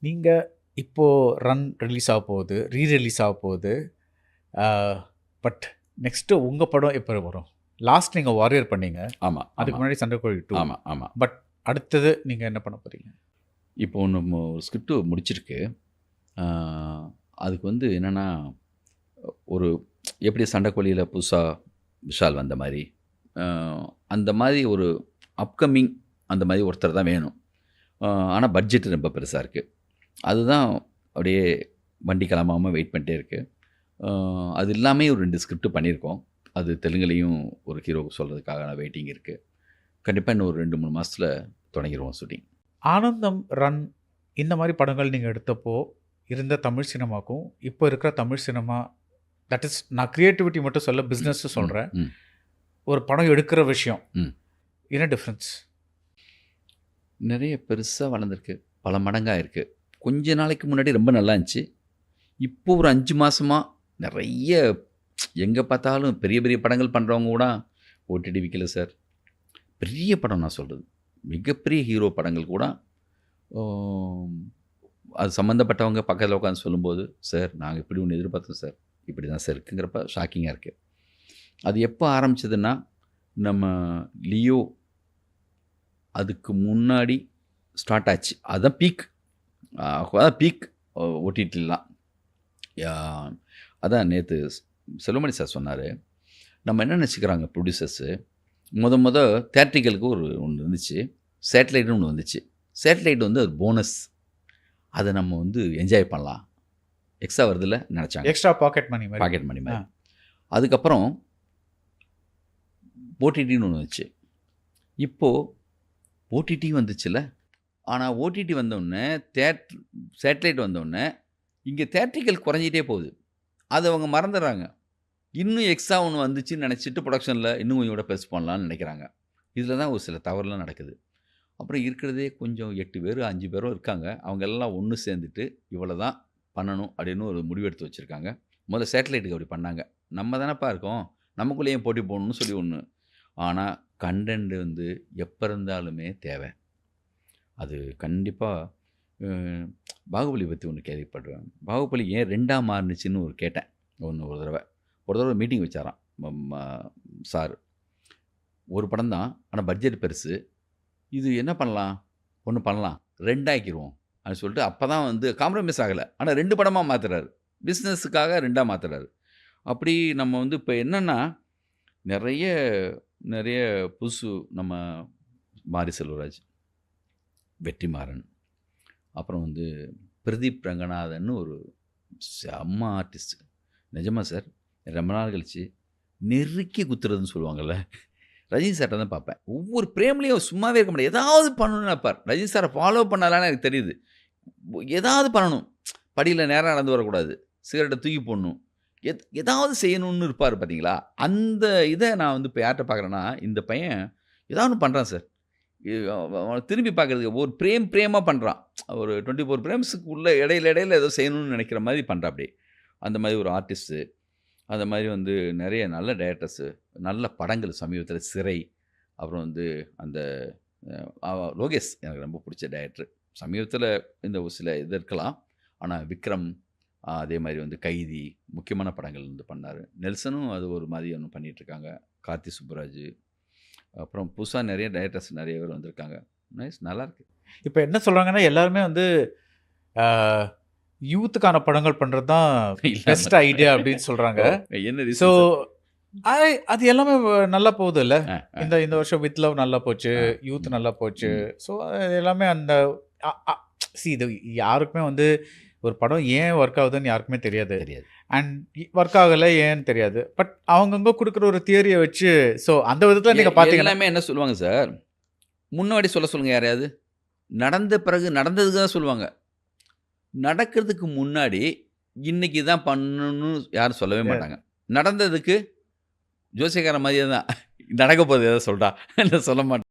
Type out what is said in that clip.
நீங்க இப்போ run release ஆக போகுது. ரிலீஸ் ஆக போகுது. ஆ பட் நெக்ஸ்ட்டு உங்க படம் எப்போ வரும்? லாஸ்ட் நீங்க வாரியர் பண்ணீங்க. ஆமா, அதுக்கு ஆமா, முன்னாடி சண்டைக்கோழி 2. ஆமா, ஆமா. பட் அடுத்தது நீங்க என்ன பண்ண போறீங்க? இப்போ ஒண்ணு ஸ்கிரிப்ட் முடிச்சிருக்கு. ஆ அதுக்கு வந்து என்னன்னா, ஒரு எப்படி சண்டைக்கோழியில புதுசா விஷால் வந்த மாரி, ஆ அந்த மாரி ஒரு அப்கமிங் அந்த மாரி ஒருத்தர் தான் வேணும். ஆனா பட்ஜெட் ரொம்ப பெருசா இருக்கு. அதுதான் அப்படியே வண்டி கிளம்பாம வெயிட் பண்ணிட்டே இருக்கு. அது இல்லாமயே ஒரு 2 ஸ்கிரிப்ட் பண்ணியிருக்கோம். அது தெலுங்குலயும் ஒரு ஹீரோவுக்கு சொல்றதுக்கான வெயிட்டிங் இருக்கு. கண்டிப்பா இன்னும் ஒரு 2, 3 மாசத்துல தொடங்கிருவோம் ஷூட்டிங். ஆனந்தம், ரன் இந்த மாரி படங்கள் நீங்க எடுத்தப்போ இருந்த தமிழ் சினிமாக்கும், இப்போ இருக்கிற தமிழ் சினிமா தட் இஸ் நான் கிரியேட்டிவிட்டி மட்டும் சொல்ல பிசினஸ் ம், சொல்றேன். ம், ஒரு படம் எடுக்கிற விஷயம். ம். என்ன டிஃபரன்ஸ்? நிறைய பெருசா வளர்ந்துருக்கு. பல மடங்கா இருக்கு. கொஞ்ச நாளைக்கு முன்னாடி ரொம்ப நல்லா இருந்துச்சு. இப்போ ஒரு 5 மாசமா நிறைய எங்க பார்த்தாலும் பெரிய பெரிய படங்கள் பண்றவங்க கூட ஓடிடி விக்கல சார். பெரிய படம் நான் சொல்றது. மிகப்பெரிய ஹீரோ படங்கள் கூட ஆம், அது சம்மந்தப்பட்டவங்க பக்கத்துல உட்காந்து சொல்லும்போது, "சார் நாங்க இப்படி ஒண்ணு எதிர்பார்த்தோம் சார். இப்படி தான் சார் இருக்குங்கிறப்ப ஷாக்கிங்கா இருக்கு." அது எப்போ ஆரம்பிச்சதுன்னா, நம்ம லியோ அதுக்கு முன்னாடி ஸ்டார்ட் ஆச்சு. அதான் பீக். அதான் பீக் ஓடிடிலாம். யா அதான் நேத்து செல்வமணி சார் சொன்னாரு. நம்ம என்ன நினச்சிக்கிறாங்க ப்ரொடியூசர்ஸு, மொத தியேட்ரிக்கலுக்கு ஒண்ணு இருந்துச்சு. சேட்டலைட்னு ஒண்ணு வந்துச்சு. சேட்டலைட் வந்து அது போனஸ். அத நம்ம வந்து என்ஜாய் பண்ணலாம். எக்ஸ்ட்ரா வருதுல்ல நெனச்சாங்க. எக்ஸ்ட்ரா பாக்கெட் மணி மாரி. பாக்கெட் மணி ஆ. மாரி. அதுக்கப்புறம் ஓடிடின்னு ஒண்ணு வந்துச்சு. இப்போ ஓடிடி வந்துச்சுல்ல. ஆனா ஓடிடி வந்தோனே, சேட்டலைட் வந்தோனே, இங்க தியேட்ரிக்கல் குறைஞ்சிட்டே போகுது. அத அவங்க மறந்துடுறாங்க. இன்னும் எக்ஸ்ட்ரா ஒண்ணு வந்துச்சுன்னு நெனச்சுட்டு புரொடக்ஷன்ல இன்னும் கொஞ்சம் கூட பெருசு பண்ணலான்னு நெனைக்கிறாங்க. இதில தான் ஒரு சில தவறுலாம் நடக்குது. அப்புறம் இருக்கிறதே கொஞ்சம் 8 பேரோ, 5 பேரோ இருக்காங்க. அவங்க எல்லாம் ஒண்ணு சேர்ந்துட்டு, இவ்வளோ தான் பண்ணணும் அப்படின்னு ஒரு முடிவெடுத்து வச்சிருக்காங்க. முதல்ல சேட்டலைட்டுக்கு அப்படி பண்ணாங்க. நம்ம தானப்பா இருக்கோம். நமக்குள்ள ஏன் போட்டி போடணும்னு சொல்லி ஒண்ணு. ஆனா கன்டென்ட் வந்து எப்ப இருந்தாலுமே தேவை. அது கண்டிப்பா அ பாகுபலி பத்தி ஒண்ணு கேள்விப்பட்டேன். பாகுபலி ஏன் 2ஆ மாறுனுச்சுன்னு கேட்டேன். ஒரு தடவ. ஒரு தடவ மீட்டிங் வச்சாராம். சார். ஒரு படம் தான். ஆனா பட்ஜெட் பெருசு. இது என்ன பண்ணலாம்? ஒண்ணு பண்ணலாம். 2 ஆக்கிருவோம். அப்படின்னு சொல்லிட்டு அப்பதான் வந்து காம்ப்ரமைஸ் ஆகல. ஆனா 2 படமா மாத்துறாரு. பிசினஸ்ஸுக்காக 2ஆ மாத்துறாரு. அப்படி நம்ம வந்து இப்ப என்னன்னா, நெறைய நெறைய புதுசு நம்ம மாரி செல்வராஜ், வெற்றிமாறன், அப்புறம் வந்து பிரதீப் ரங்கநாதன்னு ஒரு செம்ம ஆர்டிஸ்ட். நிஜமா சார். ரொம்ப நாள் கழிச்சு நெருக்கி குத்துறதுன்னு சொல்லுவாங்கல்ல. ரஜினி சார்ட்ட தான் பார்ப்பேன். ஒவ்வொரு பிரேம்லயும் சும்மாவே இருக்க மாட்டாரு. ஏதாவது பண்ணணும்னு நினைப்பார். ரஜினி சார ஃபாலோ பண்ணாலான்னு எனக்கு தெரியுது. ஏதாவது பண்ணணும். படியில நேரா நடந்து வரக்கூடாது. சிகரெட்ட தூக்கி போடணும். ஏதாவது செய்யணும்னு இருப்பாரு பார்த்தீங்களா? அந்த இத நான் வந்து இப்ப யார்ட்ட பார்க்குறேன்னா, இந்த பையன் ஏதாவது ஒண்ணு பண்றான் சார். அவன திரும்பி பார்க்கறதுக்கு ஒரு பிரேமா பண்றான். ஒரு 24 பிரேம்ஸ்க்கு உள்ள இடையில ஏதோ செய்யணும்னு நினைக்கிற மாரி பண்றாப்படி. அந்த மாரி ஒரு ஆர்டிஸ்ட்டு. அந்த மாரி வந்து நெறைய நல்ல டைரக்டர்ஸு, நல்ல படங்கள் சமீபத்தில சிறை, அப்புறம் வந்து அந்த லோகேஷ் எனக்கு ரொம்ப புடிச்ச டைரக்டர். சமீபத்தில இந்த ஒரு சில இது இருக்கலாம். ஆனா விக்ரம், அதே மாரி வந்து கைதி, முக்கியமான படங்கள் வந்து பண்ணாரு. நெல்சனும் அது ஒரு மாரி ஒண்ணு பண்ணிட்டுருக்காங்க. கார்த்தி சுப்புராஜ், அப்புறம் புதுசா நெறைய டைரக்டர்ஸ் நெறைய பேர் வந்திருக்காங்க. நைஸ் நல்லாயிருக்கு. இப்ப என்ன சொல்றாங்கன்னா, எல்லாருமே வந்து ஆ யூத்துக்கான படங்கள் பண்றது தான் இல்லாம பெஸ்ட் ஐடியா அப்படின்னு சொல்றாங்க. ஓ! என்ன ஸோ, ரீசன் சார்? அது எல்லாமே நல்லா போகுதுல்ல. அ, அ, இந்த வருஷம் வித் லவ் நல்லா போச்சு. அ, யூத் ம், நல்லா போச்சு. ம். ஸோ, அது எல்லாமே அந்த அ அ இது யாருக்குமே வந்து ஒரு படம் ஏன் ஒர்க் ஆகுதுன்னு யாருக்குமே தெரியாது. தெரியாது. அண்ட் ஒர்க் ஆகல ஏன்னு தெரியாது. பட் அவங்கவங்க குடுக்குற ஒரு தியரிய வச்சு ஸோ அந்த விதத்துல நீங்க பார்த்தீங்கன்னா எல்லாமே என்ன சொல்லுவாங்க சார், முன்னாடி சொல்லுங்க யாரையாவது. நடந்த பிறகு நடந்ததுக்கு தான் சொல்லுவாங்க. நடக்கிறதுக்கு முன்னாடி, இன்னைக்கு இதான் பண்ணணும்னு யாரும் சொல்லவே மாட்டாங்க. நடந்ததுக்கு ஜோசியக்காரன் மாரியே தான். நடக்க போகுது ஏதாவது சொல்ட்டா. சொல்ல மாட்டாங்க.